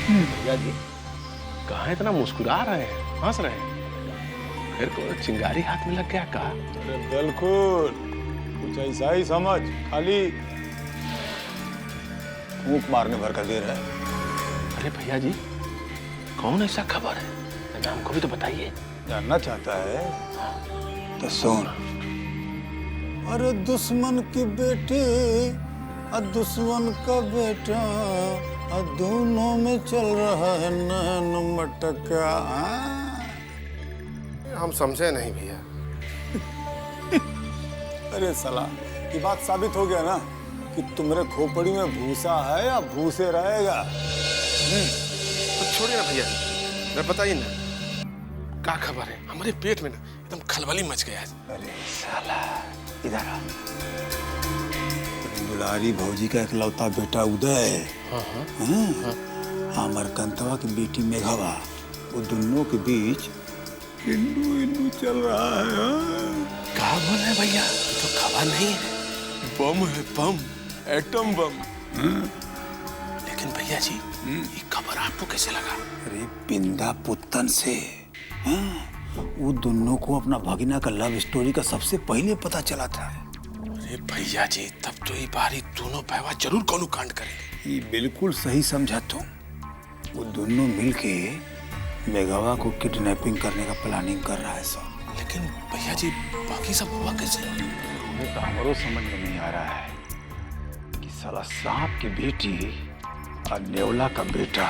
भैया जी कहाँ इतना मुस्कुरा रहे हैं, हंस रहे हैं? फिर कोई चिंगारी हाथ में लग गया का? अरे बिल्कुल कुछ ऐसा ही समझ, खाली फूंक मारने भर कर दे रहा है। अरे भैया जी कौन ऐसा खबर है? हमको भी तो बताइए। जानना चाहता है तो सुन। अरे दुश्मन की बेटी और दुश्मन का बेटा और दोनों में चल रहा है नैन मटका। हम समझे नहीं भैया। अरे साला ये बात साबित हो गया ना कि तुम्हारे खोपड़ी में भूसा है या भूसे रहेगा। तो छोड़िए ना भैया, मैं बताइए ना क्या खबर है? हमारे पेट में ना एकदम खलबली मच गया है। अरे साला इधर आ। दुलारी भौजी का इकलौता बेटा उदय, अमरकंतवा की बेटी मेघवा, वो दोनों के बीच इन्नू इन्नू चल रहा है। क्या बोल रहे हैं भैया? तो खबर नहीं है, बम है, बम, एटम बम। लेकिन भैया जी ये खबर आपको कैसे लगा? अरे पिंदा पुत्तन से। वो दोनों को अपना भगिना का लव स्टोरी का सबसे पहले पता चला था। अरे भैया जी तब तो ये बारी दोनों भैया जरूर कोनो कांड करेंगे। ये बिल्कुल सही समझा तुम। वो दोनों मिलके मेघवा को किडनैपिंग करने का प्लानिंग कर रहा है सब। लेकिन भैया जी बाकी सब हुआ कैसे? मुझे तो हमारो समझ में नहीं आ रहा है कि साला सांप की बेटी और नेवला का बेटा,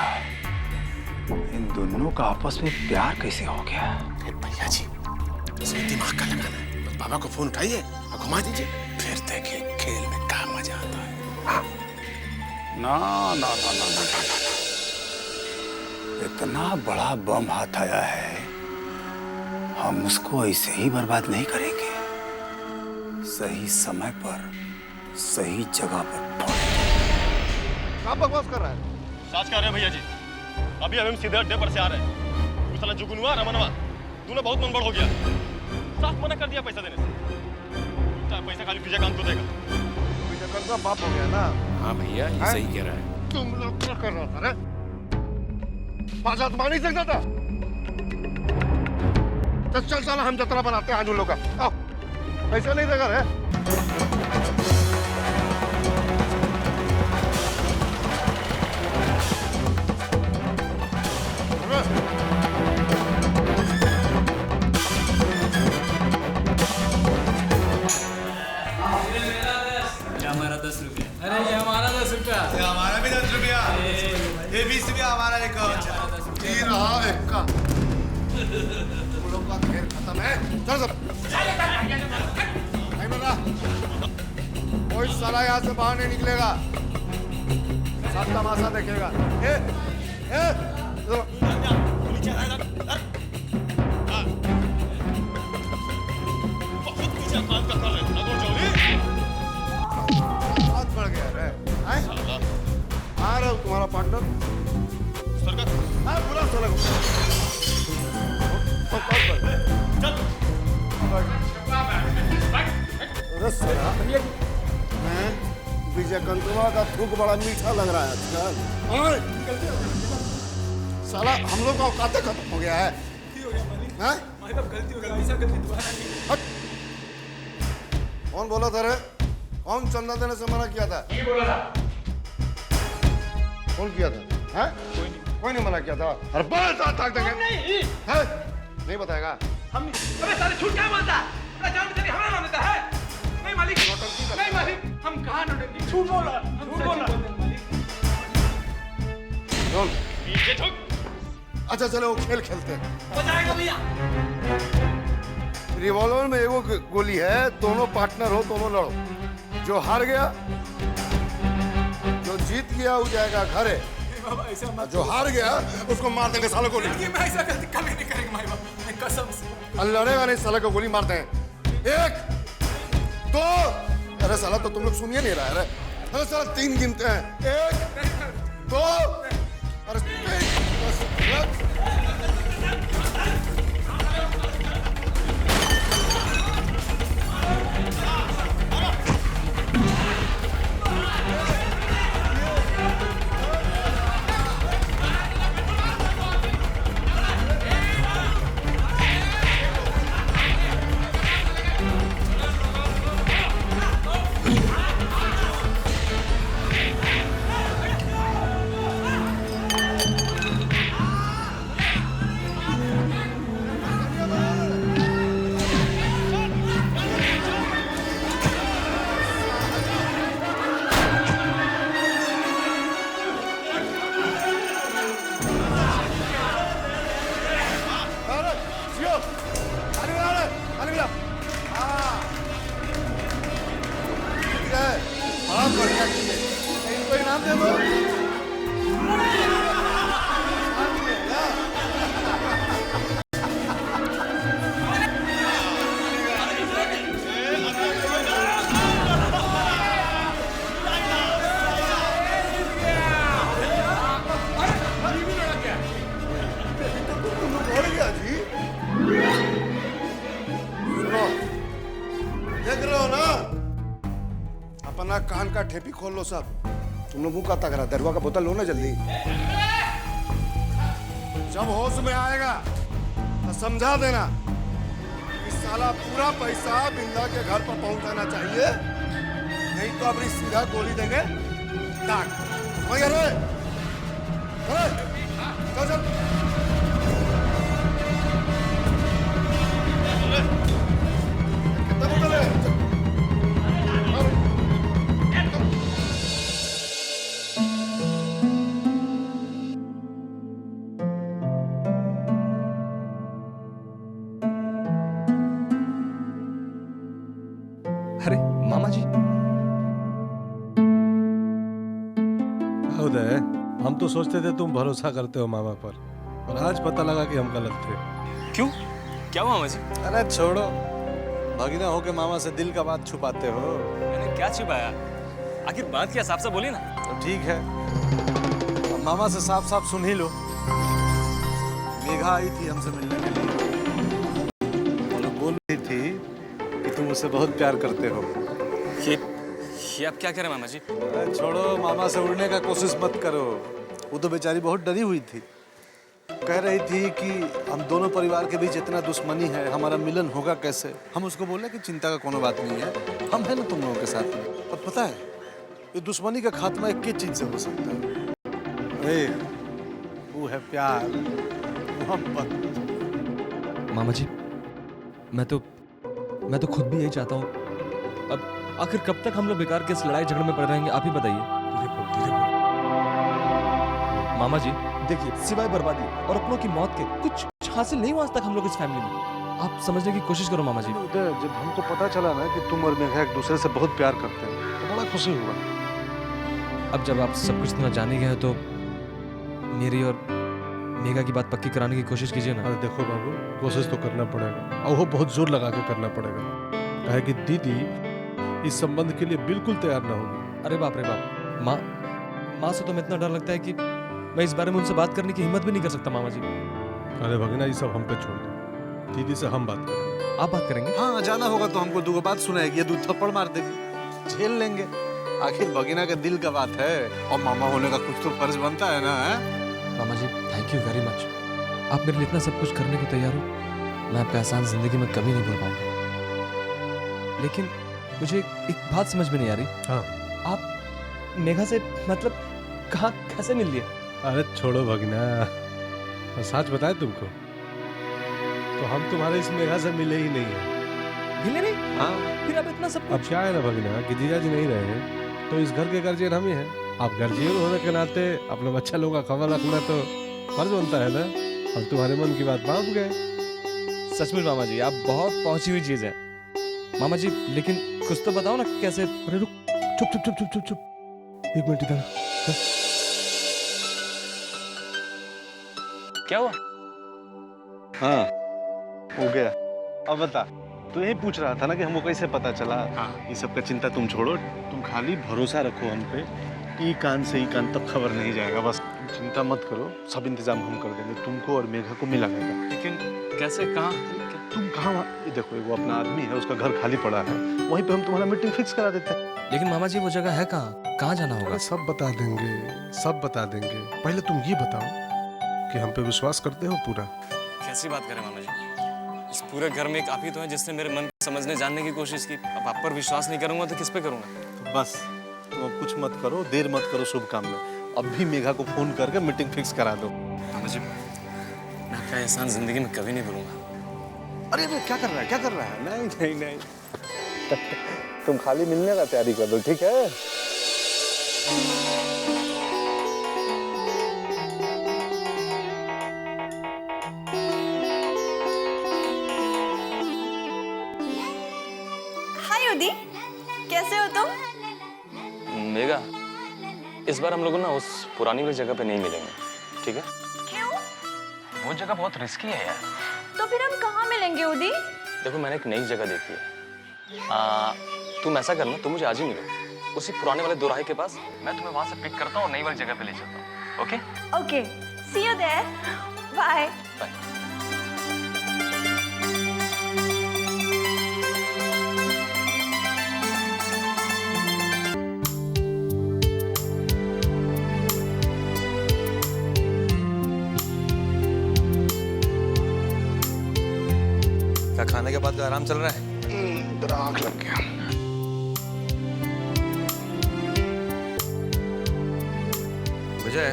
इन दोनों का आपस में प्यार कैसे हो गया? अरे भैया जी इसमें दिमाग का लगाना है। बस बाबा को फोन उठाइए और घुमा दीजिए, फिर देखिए खेल में क्या मजा आता है। हाँ। ना ना ना ना ना ना ना, इतना बड़ा बम हाथ आया है, हम उसको ऐसे ही बर्बाद नहीं करेंगे। सही समय पर सही जगह पर फोड़ेंगे। क्या बकवास कर रहा है? साच कह रहे हैं भैया जी। अभी हम सीधे अड्डे पर से आ रहे हैं। वो साला जुगनुआ रमनवा दोनों बहुत मनबड़ हो गया। साफ मना कर दिया पैसा देने से। पैसा खाली विजयकांत को देगा। विजयकांत का बाप हो गया ना? हाँ भैया ये सही कह रहा है। तुम लोग क्या कर रहा था रे? 5 हाथ मार नहीं सकता था? तो चल साला हम जतरा बनाते हैं आज उन लोग का। आओ पैसा नहीं देगा रे? हमारा 10 रुपया। अरे ये हमारा 10 रुपया। हमारा भी 10 रुपया। ये 20 रुपया हमारा एक जी रहा एक का। वो लोग का खेल खत्म है। चल चल। नहीं बना। कोई साला यहाँ से बाहर नहीं निकलेगा। सब तमाशा देखेगा। बहुत बढ़ गया रे। आ रहा हूँ तुम्हारा पार्टनर। हाँ बुला साला को। विजयकांतवा का थूक बड़ा मीठा लग रहा है आजकल। साला हम लोग का औकात खत्म हो गया है। कौन बोला था रे? कौन चंदा देने से मना किया था? बोला था। कौन किया था? हैं? कोई नहीं मना किया था। अरे बड़ा ताक देंगे। नहीं। हैं? नहीं बताएगा? हम अबे साले झूठ क्या बोलता है? अपना जान बेचारी हमारा नाम लेता है। नहीं मालिक, नहीं मालिक, हम कहाँ नौटंकी? झूठ बोला, झूठ बोला। कौन? पीछे झुक। अच्छा चलो खेल खेलते हैं। बजाएगा भैया। रिवॉल्वर में एगो गोली है, दोनों पार्टनर हो, दोनों लड़ो। जो हार गया, जो जीत गया वो जाएगा घरे। जो हार गया उसको मार देंगे सालों को। मैं ऐसा गलती कभी नहीं करेंगे माई बाप, कसम से। लड़ेगा नहीं साला को गोली मारते हैं। 1 2। अरे साला तो तुम लोग सुनिए नहीं रहा है। अरे साला 3 गिनते हैं। 1 2। अरे 3 ध्यान दे दो। बढ़ गया जी। सुनो, देख रहे हो ना, अपना कान का ठेपी खोल लो सब। तुम लोग मुंह का तक रहा, दरवा का बोतल लो ना जल्दी। जब होश में आएगा तो समझा देना कि साला पूरा पैसा बिंदा के घर पर पहुंचाना चाहिए, नहीं तो अपनी सीधा गोली देंगे डाक। समझ गए? चल चल। कितना बोतल है? अरे मामा जी, उदय, हम तो सोचते थे तुम भरोसा करते हो मामा पर, और आज पता लगा कि हम गलत थे। क्यों? क्या हुआ मामा जी? अरे छोड़ो, भगीना हो के मामा से दिल का बात छुपाते हो। मैंने क्या छिपाया? आखिर बात क्या, साफ साफ बोलिए ना। तो ठीक है, अब मामा से साफ साफ सुन ही लो। मेघा आई थी हमसे मिलने के लिए, और बोल रही थी कि तुम उससे बहुत प्यार करते हो। ये आप क्या कह रहे हैं मामा जी? अरे छोड़ो, मामा से उड़ने का कोशिश मत करो। वो तो बेचारी बहुत डरी हुई थी, कह रही थी कि हम दोनों परिवार के बीच इतना दुश्मनी है, हमारा मिलन होगा कैसे। हम उसको बोले कि चिंता का कोनो बात नहीं है, हम हैं ना तुम लोगों के साथ में। और पता है, ये दुश्मनी का खात्मा एक ही चीज से हो सकता है, वो है प्यार, मोहब्बत। मामा जी, मैं तो खुद भी यही चाहता हूँ। अब आखिर कब तक हम लोग बेकार के इस लड़ाई झगड़े में पड़ रहेंगे, आप ही बताइए। धीरे बोल। मामा जी देखिए, सिवाय बर्बादी और अपनों की मौत के कुछ हासिल नहीं हुआ आज तक हम लोग इस फैमिली में। आप समझने की कोशिश करो मामा जी। उदय, जब हमको पता चला ना कि तुम और मेघा एक दूसरे से बहुत प्यार करते हैं, तो बड़ा खुशी हुआ। अब जब आप सब कुछ इतना जान ही गए तो मेरी और मेघा की बात पक्की कराने की कोशिश कीजिए ना। अरे देखो बाबू, कोशिश तो करना पड़ेगा, और वो बहुत जोर लगा के करना पड़ेगा, काहे कि दीदी इस संबंध के लिए बिल्कुल तैयार ना होगी। अरे बाप रे बाप, माँ से तो मैं इतना डर लगता है कि मैं इस बारे में उनसे बात करने की हिम्मत भी नहीं कर सकता मामा जी। अरे भगीना, ये सब हम पे छोड़ दो, दीदी से हम बात करेंगे। आप बात करेंगे? हाँ, जाना होगा तो हमको दो बात सुनाएगी, दो थप्पड़ मार देगी, झेल लेंगे। आखिर भगीना के दिल का बात है, और मामा होने का कुछ तो फर्ज बनता है ना। है मामा जी, थैंक यू वेरी मच। आप मेरे लिए इतना सब कुछ करने को तैयार हो, मैं आपका एहसान जिंदगी में कभी नहीं भूल पाऊंगा। लेकिन मुझे एक बात समझ में नहीं आ रही। हाँ, आप मेघा से मतलब कहाँ कैसे मिल लिए? अरे छोड़ो भगीना, और सच बताए तुमको, तो हम तुम्हारे इस मेघा से मिले ही नहीं है। मिले नहीं? हाँ, फिर अब इतना सब अब क्या है ना भगीना, कि जीजा जी नहीं रहे तो इस घर के गार्जियन हम ही हैं। आप गार्जियन होने के नाते अपने बच्चा लोगों का खबर रखना तो फर्ज बनता है ना। हम तुम्हारे मन की बात मान गए। सचमुच मामा जी, आप बहुत पहुंची हुई चीज है। मामा जी, लेकिन कुछ तो बताओ ना कैसे। अरे रुक, चुप चुप चुप चुप चुप चुप, एक मिनट इधर। क्या हुआ? हाँ, हो गया। अब बता, तू यही पूछ रहा था ना कि हमको कैसे पता चला। हाँ। ये सब का चिंता तुम छोड़ो, तुम खाली भरोसा रखो हम पे। ई कान से ई कान तक खबर नहीं जाएगा, बस तुम चिंता मत करो, सब इंतजाम हम कर देंगे। तुमको और मेघा को मिला देगा। लेकिन कैसे, कहाँ? तुम कहाँ? ये देखो, वो अपना आदमी है, उसका घर खाली पड़ा है, वहीं पे हम तुम्हारा मीटिंग फिक्स करा देते हैं। लेकिन मामा जी, वो जगह है कहाँ? कहाँ जाना होगा? सब बता देंगे, सब बता देंगे। पहले तुम ये बताओ कि हम पे विश्वास करते हो पूरा? कैसी बात करें मामा जी, इस पूरे घर में एक आप ही तो हैं जिसने मेरे मन को समझने जानने की कोशिश की। अब आप पर विश्वास नहीं करूंगा तो किस पे करूंगा? तो बस तुम अब कुछ मत करो, देर मत करो शुभ काम में। अब भी मेघा को फोन करके मीटिंग फिक्स करा दो। मामा जी, मैं आपका एहसान जिंदगी में कभी नहीं भूलूंगा। अरे क्या कर रहा है, क्या कर रहा है? नहीं नहीं नहीं, तुम खाली मिलने का तैयारी कर दो, ठीक है? हाय उदी, कैसे हो तुम? मेघा, इस बार हम लोग ना उस पुरानी वाली जगह पे नहीं मिलेंगे, ठीक है? क्यों? वो जगह बहुत रिस्की है यार। तो फिर हम कहाँ मिलेंगे उदी? देखो मैंने एक नई जगह देखी है। तुम ऐसा करना, तुम मुझे आज ही मिलो उसी पुराने वाले दोराहे के पास। मैं तुम्हें वहां से पिक करता हूँ, नई वाली जगह पे ले चलता हूँ। Okay? Okay, see you there. Bye. Bye. क्या खाने के बाद का आराम चल रहा है? जरा आँख लग गया। विजय,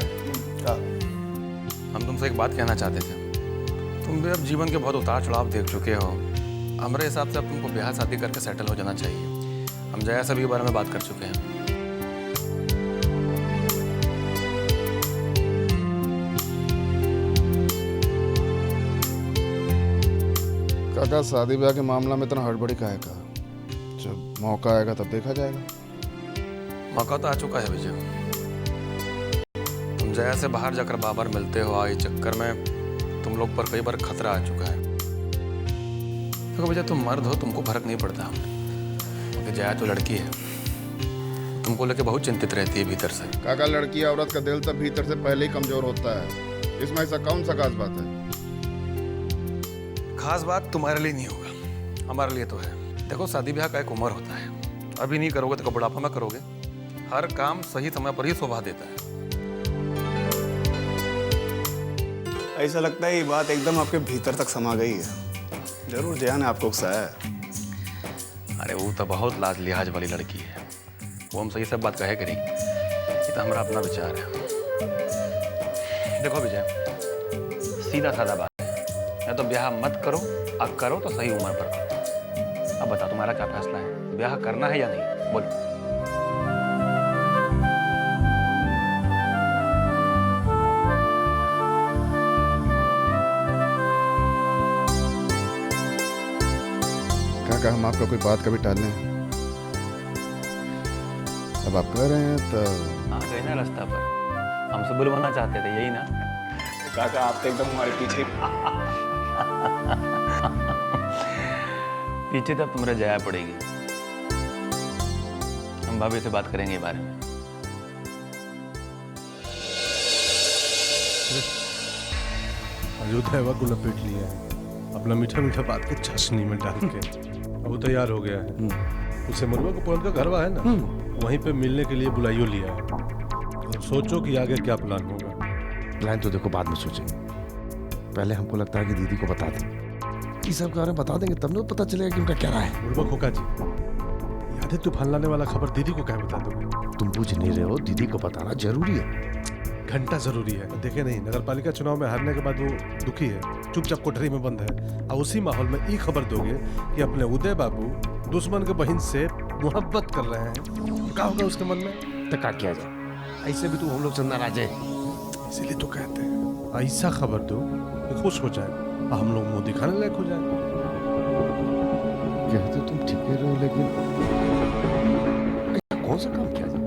हम तुमसे एक बात कहना चाहते थे। तुम भी अब जीवन के बहुत उतार चढ़ाव देख चुके हो। हमारे हिसाब से अब तुमको ब्याह शादी करके सेटल हो जाना चाहिए। हम जया सभी के बारे में बात कर चुके हैं। काका, शादी ब्याह के मामला में इतना हड़बड़ी काहे का? जब मौका आएगा तब देखा जाएगा। मौका तो आ चुका है विजय। तुम जया से बाहर जाकर बार मिलते हो, इस चक्कर में तुम लोग पर कई बार खतरा आ चुका है। देखो विजय, तुम मर्द हो, तुमको फर्क नहीं पड़ता, क्योंकि जया तो लड़की है, तुमको लेके बहुत चिंतित रहती है भीतर से। काका, लड़की औरत का दिल तब भीतर से पहले ही कमजोर होता है। इसमें ऐसा कौन सा खास बात है? खास बात तुम्हारे लिए नहीं होगा, हमारे लिए तो है। देखो, शादी ब्याह का एक उम्र होता है। अभी नहीं करोगे तो बुढ़ापा में करोगे। हर काम सही समय पर ही शोभा देता है। ऐसा लगता है ये बात एकदम आपके भीतर तक समा गई है। जरूर जया ने आपको उकसाया है। अरे वो तो बहुत लाज लिहाज वाली लड़की है, वो हम सही सब बात कहे करेगी। ये तो हमारा अपना विचार है। देखो विजय, सीधा साधा बात है, या तो ब्याह मत करो, अब करो तो सही उम्र पर करो। अब बताओ तुम्हारा क्या फैसला है, ब्याह करना है या नहीं? बोलो। काका, हम आपका कोई बात कभी टाल लें? अब आप कह रहे हैं तो हाँ, गए ना रास्ता पर, हमसे बुलवाना चाहते थे, यही ना? काका, आप तो एकदम हमारे पीछे। पीछे तब तुम्हारा जया पड़ेगी। हम भाभी से बात करेंगे बारे में। अयोध्या को लपेट लिया है अपना मीठा मीठा बात के चाशनी में डाल के। अब वो तैयार हो गया है। उसे मरुआ को पवन का घरवा है ना, वहीं पे मिलने के लिए बुलाइयो लिया है। अब सोचो कि आगे क्या प्लान होगा। प्लान तो देखो बाद में सोचेंगे। पहले हमको लगता है कि दीदी को बता दें। इस सब के बारे में बता देंगे तब ना पता चलेगा कि उनका क्या राय है। बुढ़बा खोका जी, याद है तूफान लाने वाला खबर दीदी को क्या बता दोगे? तुम पूछ नहीं रहे हो, दीदी को बताना जरूरी है। घंटा जरूरी है। देखे नहीं, नगरपालिका चुनाव में हारने के बाद वो दुखी है, चुपचाप कोठरी में बंद है। और उसी माहौल में ये खबर दोगे कि अपने उदय बाबू दुश्मन के बहन से मोहब्बत कर रहे हैं, तो क्या होगा उसके मन में? तो क्या किया जाए? ऐसे भी तो हम लोग से नाराज है। इसीलिए तो कहते हैं ऐसा खबर दो कि खुश हो जाए और हम लोग मुंह दिखाने लायक हो जाए। कहते तुम ठीक कह रहे हो, लेकिन ऐसा कौन सा काम किया जाए?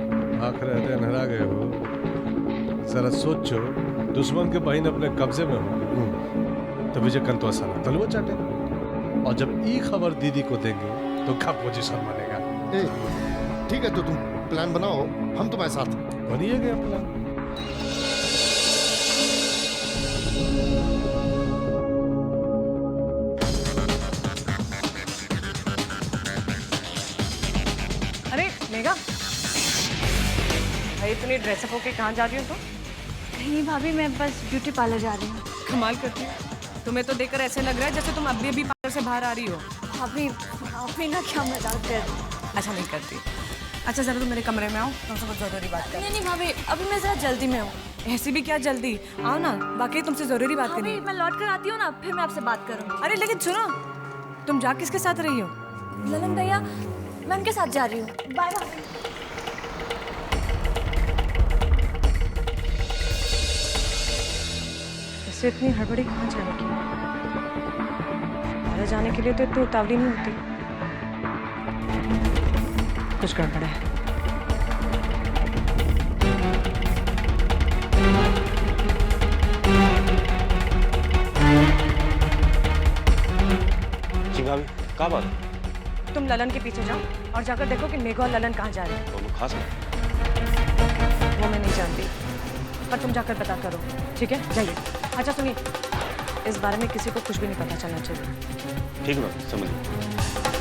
आखिर नहरा गए हो, जरा सोचो। दुश्मन के बहन अपने कब्जे में हो तो विजय कंतवा साला तलवा चाटे। और जब ये खबर दीदी को देंगे तो क्या पोजीशन बनेगा? ठीक है, तो तुम प्लान बनाओ, हम तुम्हारे साथ बनिए गए प्लान। अरे मेघा, भाई इतनी ड्रेसअप होके कहाँ जा रही हो तुम? नहीं भाभी, मैं बस ब्यूटी पार्लर जा रही हूँ। कमाल करती हो, तुम्हें तो देखकर ऐसे लग रहा है जैसे तुम अभी पार्लर से बाहर आ रही हो। भाभी, आपने ना क्या मजाक कर रही? अच्छा नहीं करती। अच्छा जरा तुम मेरे कमरे में आओ, तुमसे कुछ जरूरी बात करनी है। नहीं भाभी, अभी मैं जरा जल्दी में हूँ। ऐसी भी क्या जल्दी, आओ ना, बाकी तुमसे जरूरी बात करनी है। मैं लौट कर आती हूँ ना, फिर मैं आपसे बात करूँगी। अरे लेकिन सुनो, तुम जा किसके साथ रही हो? ललन भैया, मैं उनके साथ जा रही हूँ। बाय भाभी। इससे इतनी हड़बड़ी कहाँ जाने की? बाहर जाने के लिए तो इतनी उतावली नहीं होती। कुछ गड़बड़ है। क्या बात है? तुम ललन के पीछे जाओ और जाकर देखो कि मेघा और ललन कहाँ जा रहे हैं। दोनों खास में? वो मैं नहीं जानती, पर तुम जाकर पता करो, ठीक है? जाइए। अच्छा सुनिए, इस बारे में किसी को कुछ भी नहीं पता चलना चाहिए। ठीक है, समझ गया।